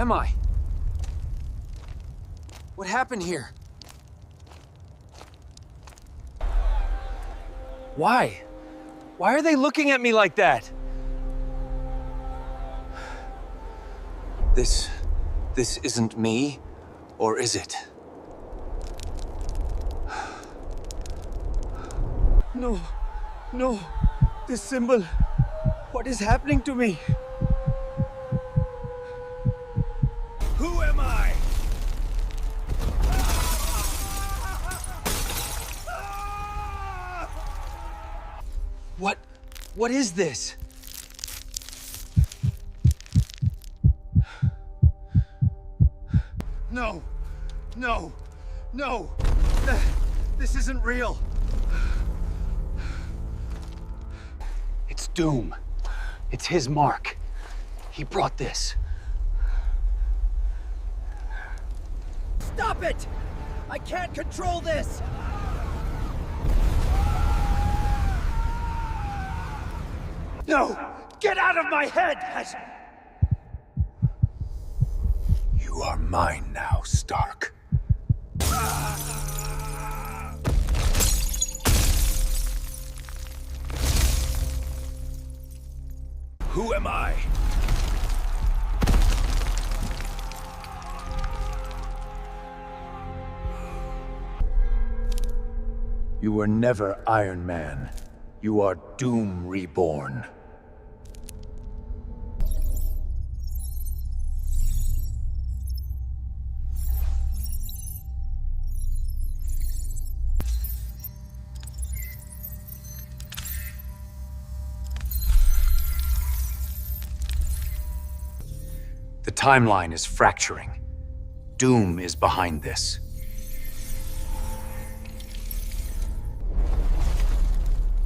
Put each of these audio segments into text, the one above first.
am I? What happened here? Why? Why are they looking at me like that? This isn't me, or is it? No, no, this symbol. What is happening to me? Who am I? What is this? No, no, no, this isn't real. It's Doom. It's his mark. He brought this. Stop it! I can't control this! No! Get out of my head! You are mine now, Stark. Who am I? You were never Iron Man. You are Doom reborn. The timeline is fracturing. Doom is behind this.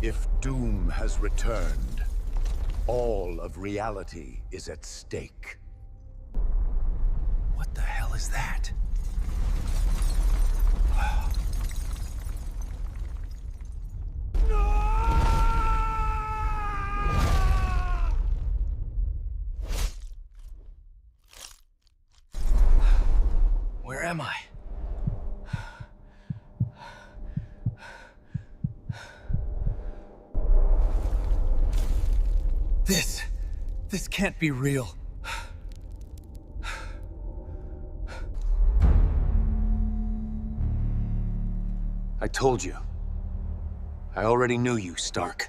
If Doom has returned, all of reality is at stake. What the hell is that? Where am I? This can't be real. I told you. I already knew you, Stark.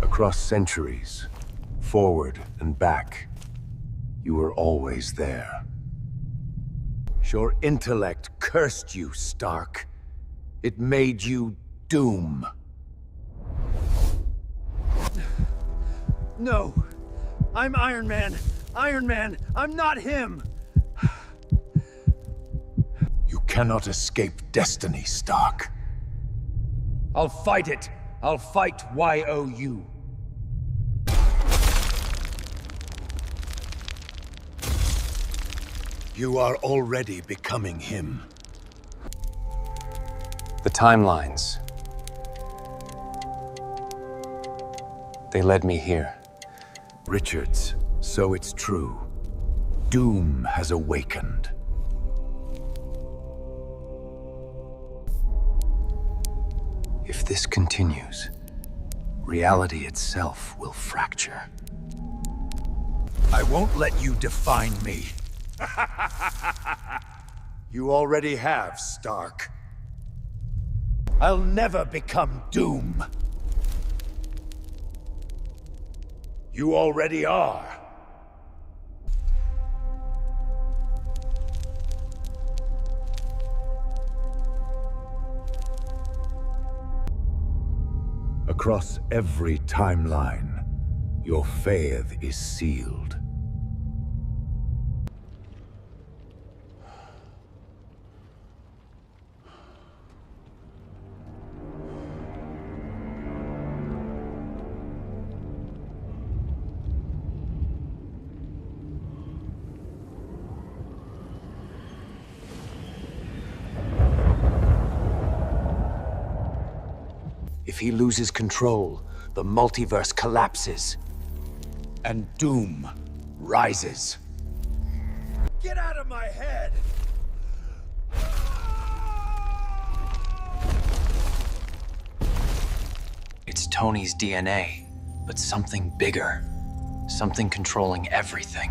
Across centuries, forward and back, you were always there. Your intellect cursed you, Stark. It made you Doom. No! I'm Iron Man! Iron Man! I'm not him! You cannot escape destiny, Stark. I'll fight it. I'll fight YOU. You are already becoming him. The timelines. They led me here. Richards, so it's true. Doom has awakened. If this continues, reality itself will fracture. I won't let you define me. You already have, Stark. I'll never become Doom. You already are. Across every timeline, your faith is sealed. If he loses control, the multiverse collapses. And Doom rises. Get out of my head! It's Tony's DNA, but something bigger. Something controlling everything.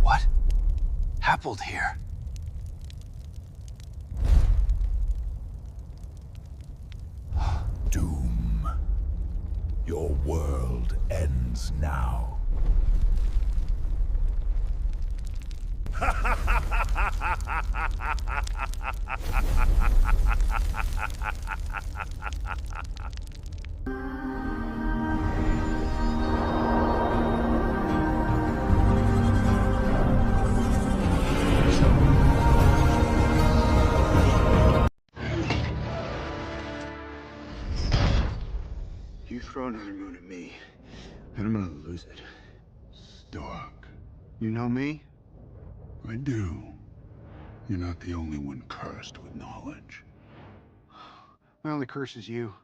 What happened here? Doom. Your world ends now. You throw another moon at me, and I'm gonna lose it. Stark. You know me? I do. You're not the only one cursed with knowledge. My only curse is you.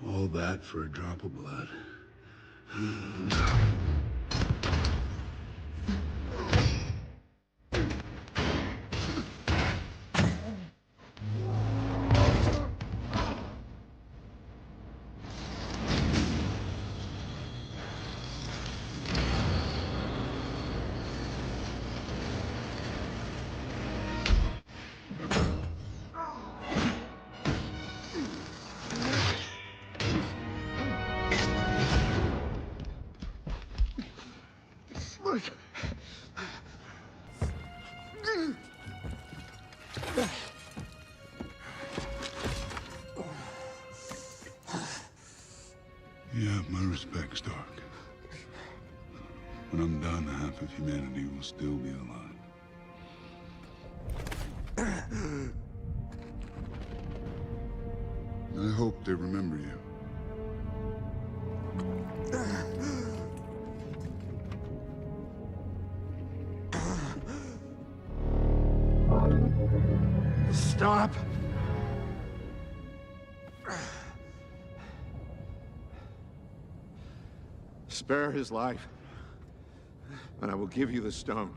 All that for a drop of blood. You have my respect, Stark. When I'm done, half of humanity will still be alive. I hope they remember you. Stop! Spare his life, and I will give you the stone.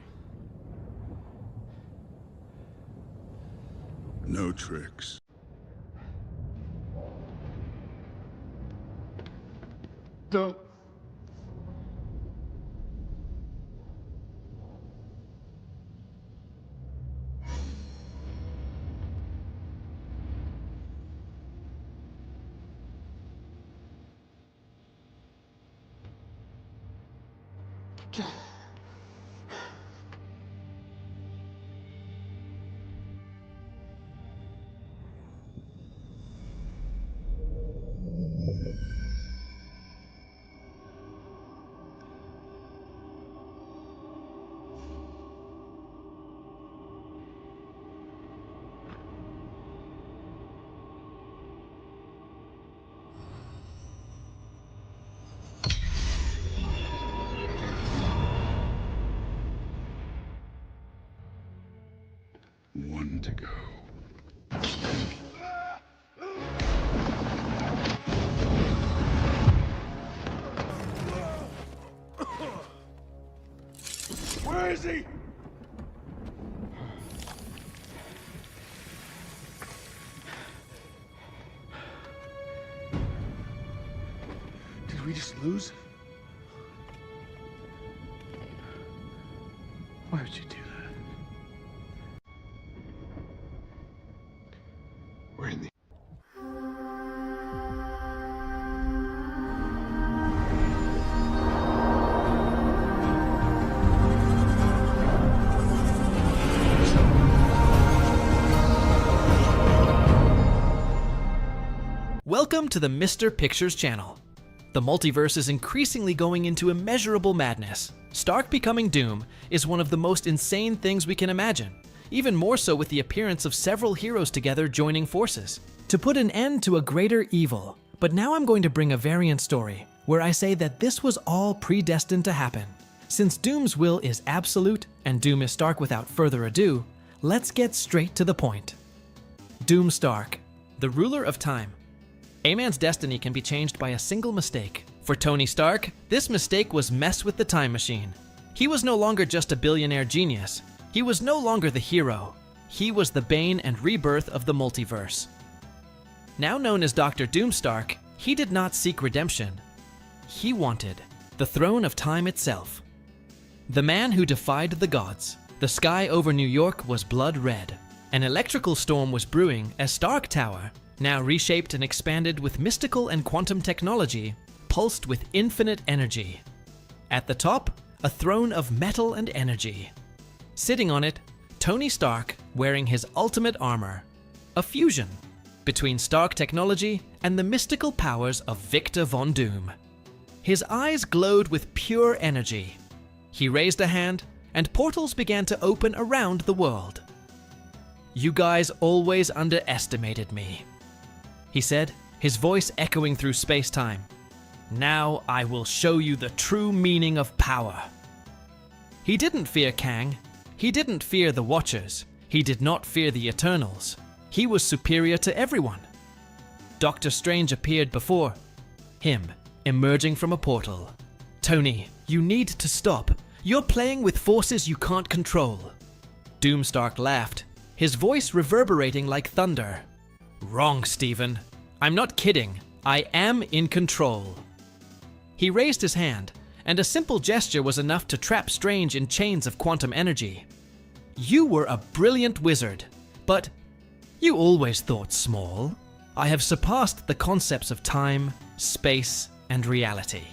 No tricks. Don't. One to go. Where is he? Did we just lose? Why would you do that? We're in the... Welcome to the Mr. Pictures channel. The multiverse is increasingly going into immeasurable madness. Stark becoming Doom is one of the most insane things we can imagine, even more so with the appearance of several heroes together joining forces to put an end to a greater evil. But now I'm going to bring a variant story where I say that this was all predestined to happen. Since Doom's will is absolute and Doom is Stark without further ado, let's get straight to the point. Doomstark, the ruler of time. A man's destiny can be changed by a single mistake. For Tony Stark, this mistake was mess with the time machine. He was no longer just a billionaire genius. He was no longer the hero. He was the bane and rebirth of the multiverse. Now known as Dr. Doomstark, he did not seek redemption. He wanted the throne of time itself. The man who defied the gods. The sky over New York was blood red. An electrical storm was brewing as Stark Tower, now reshaped and expanded with mystical and quantum technology, pulsed with infinite energy. At the top, a throne of metal and energy. Sitting on it, Tony Stark wearing his ultimate armor, a fusion between Stark technology and the mystical powers of Victor Von Doom. His eyes glowed with pure energy. He raised a hand, and portals began to open around the world. "You guys always underestimated me," he said, his voice echoing through space-time. "Now I will show you the true meaning of power." He didn't fear Kang. He didn't fear the Watchers. He did not fear the Eternals. He was superior to everyone. Doctor Strange appeared before him, emerging from a portal. "Tony, you need to stop. You're playing with forces you can't control." Doomstark laughed, his voice reverberating like thunder. "Wrong, Stephen. I'm not kidding. I am in control." He raised his hand, and a simple gesture was enough to trap Strange in chains of quantum energy. "You were a brilliant wizard, but you always thought small. I have surpassed the concepts of time, space, and reality.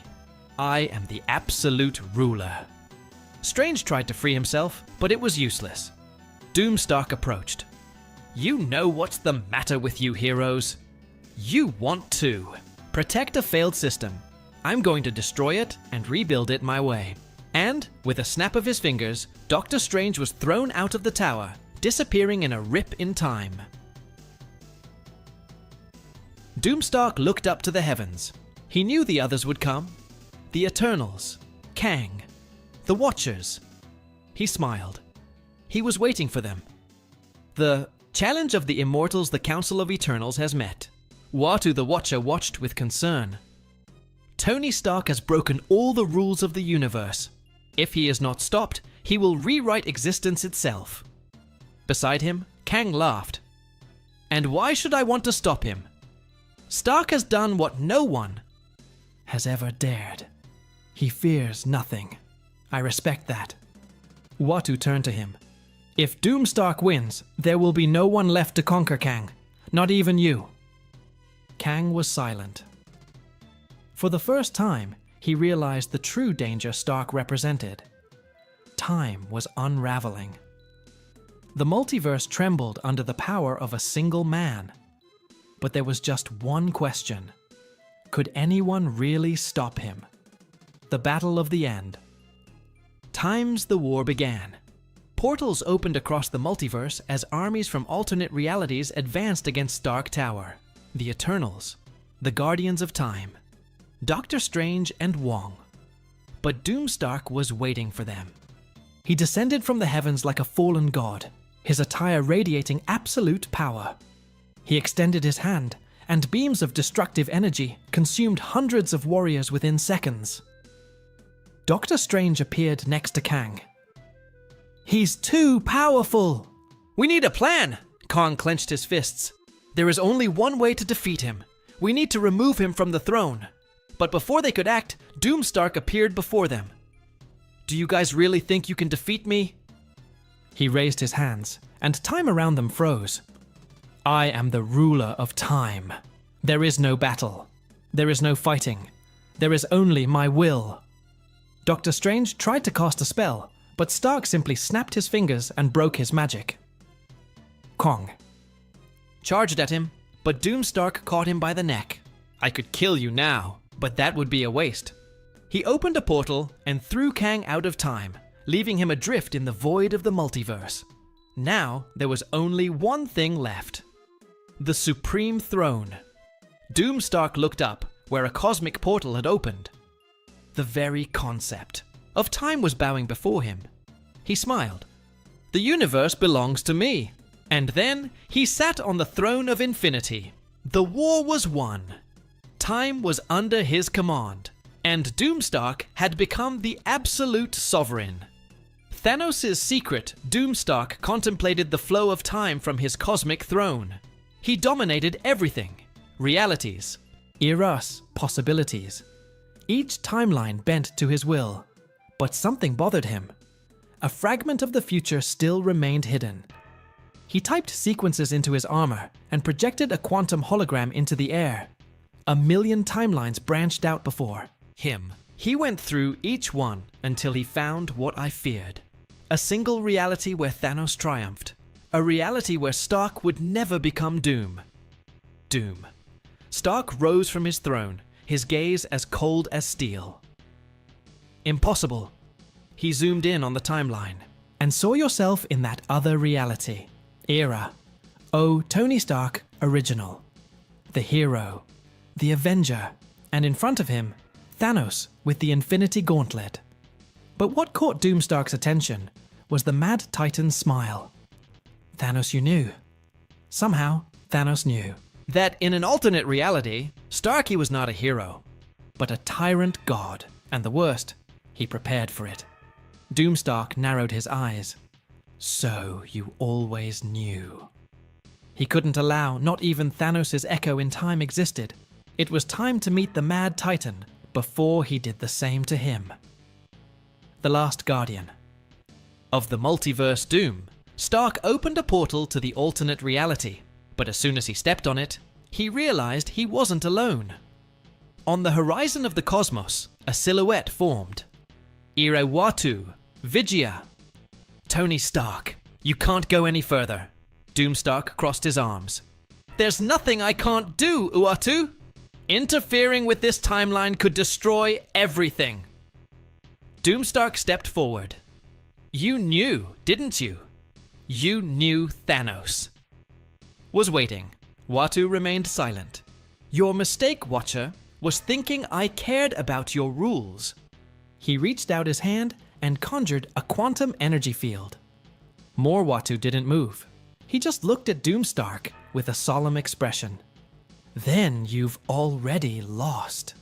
I am the absolute ruler." Strange tried to free himself, but it was useless. Doomstark approached. "You know what's the matter with you heroes? You want to protect a failed system. I'm going to destroy it and rebuild it my way." And, with a snap of his fingers, Doctor Strange was thrown out of the tower, disappearing in a rip in time. Doomstark looked up to the heavens. He knew the others would come. The Eternals, Kang, the Watchers. He smiled. He was waiting for them. The challenge of the immortals the Council of Eternals has met. Uatu the Watcher watched with concern. Tony Stark has broken all the rules of the universe. If he is not stopped, he will rewrite existence itself. Beside him, Kang laughed. "And why should I want to stop him? Stark has done what no one has ever dared. He fears nothing. I respect that." Uatu turned to him. "If Doomstark wins, there will be no one left to conquer Kang, not even you." Kang was silent. For the first time, he realized the true danger Stark represented. Time was unraveling. The multiverse trembled under the power of a single man. But there was just one question. Could anyone really stop him? The battle of the end. The war began. Portals opened across the multiverse as armies from alternate realities advanced against Stark Tower. The Eternals, the Guardians of Time, Doctor Strange and Wong. But Doomstark was waiting for them. He descended from the heavens like a fallen god, his attire radiating absolute power. He extended his hand, and beams of destructive energy consumed hundreds of warriors within seconds. Doctor Strange appeared next to Kang. "He's too powerful!" "We need a plan!" Kang clenched his fists. "There is only one way to defeat him. We need to remove him from the throne." But before they could act, Doomstark appeared before them. "Do you guys really think you can defeat me?" He raised his hands, and time around them froze. "I am the ruler of time. There is no battle. There is no fighting. There is only my will." Doctor Strange tried to cast a spell, but Stark simply snapped his fingers and broke his magic. Kang charged at him, but Doomstark caught him by the neck. I could kill you now, but that would be a waste. He opened a portal and threw Kang out of time, leaving him adrift in the void of the multiverse. Now, there was only one thing left. The Supreme Throne. Doomstark looked up, where a cosmic portal had opened. The very concept of time was bowing before him. He smiled. The universe belongs to me. And then, he sat on the throne of infinity. The war was won. Time was under his command, and Doomstark had become the absolute sovereign. Thanos' secret, Doomstark contemplated the flow of time from his cosmic throne. He dominated everything. Realities, eras, possibilities. Each timeline bent to his will. But something bothered him. A fragment of the future still remained hidden. He typed sequences into his armor and projected a quantum hologram into the air. 1,000,000 timelines branched out before him. He went through each one until he found what I feared. A single reality where Thanos triumphed. A reality where Stark would never become Doom. Doom. Stark rose from his throne, his gaze as cold as steel. Impossible. He zoomed in on the timeline and saw yourself in that other reality. Era. Oh, Tony Stark, original. The hero. The Avenger. And in front of him, Thanos with the Infinity Gauntlet. But what caught Doomstark's attention was the Mad Titan's smile. Thanos, you knew. Somehow, Thanos knew that in an alternate reality, Starky was not a hero, but a tyrant god, and the worst, he prepared for it. Doomstark narrowed his eyes. So you always knew. He couldn't allow not even Thanos' echo in time existed. It was time to meet the Mad Titan before he did the same to him. The Last Guardian. Of the multiverse Doom, Stark opened a portal to the alternate reality, but as soon as he stepped on it, he realized he wasn't alone. On the horizon of the cosmos, a silhouette formed. Irawatu, Vigia. Tony Stark, you can't go any further. Doomstark crossed his arms. There's nothing I can't do, Uatu. Interfering with this timeline could destroy everything. Doomstark stepped forward. You knew, didn't you? You knew Thanos. Was waiting. Uatu remained silent. Your mistake, Watcher, was thinking I cared about your rules. He reached out his hand and conjured a quantum energy field. More Uatu didn't move. He just looked at Doomstark with a solemn expression. Then you've already lost.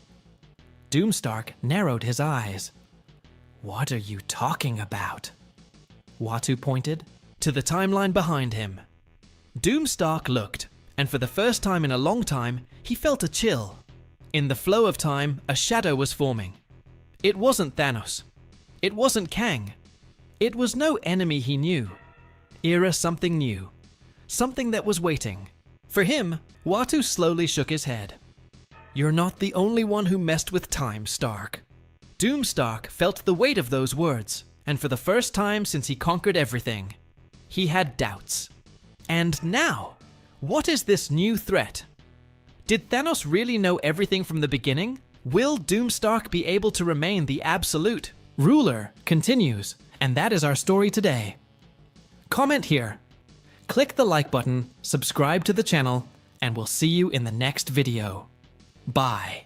Doomstark narrowed his eyes. What are you talking about? Uatu pointed to the timeline behind him. Doomstark looked, and for the first time in a long time, he felt a chill. In the flow of time, a shadow was forming. It wasn't Thanos. It wasn't Kang. It was no enemy he knew. Era something new. Something that was waiting. For him, Uatu slowly shook his head. You're not the only one who messed with time, Stark. Doomstark felt the weight of those words, and for the first time since he conquered everything, he had doubts. And now, what is this new threat? Did Thanos really know everything from the beginning? Will Doomstark be able to remain the absolute ruler? Continues, and that is our story today. Comment here. Click the like button, subscribe to the channel, and we'll see you in the next video. Bye.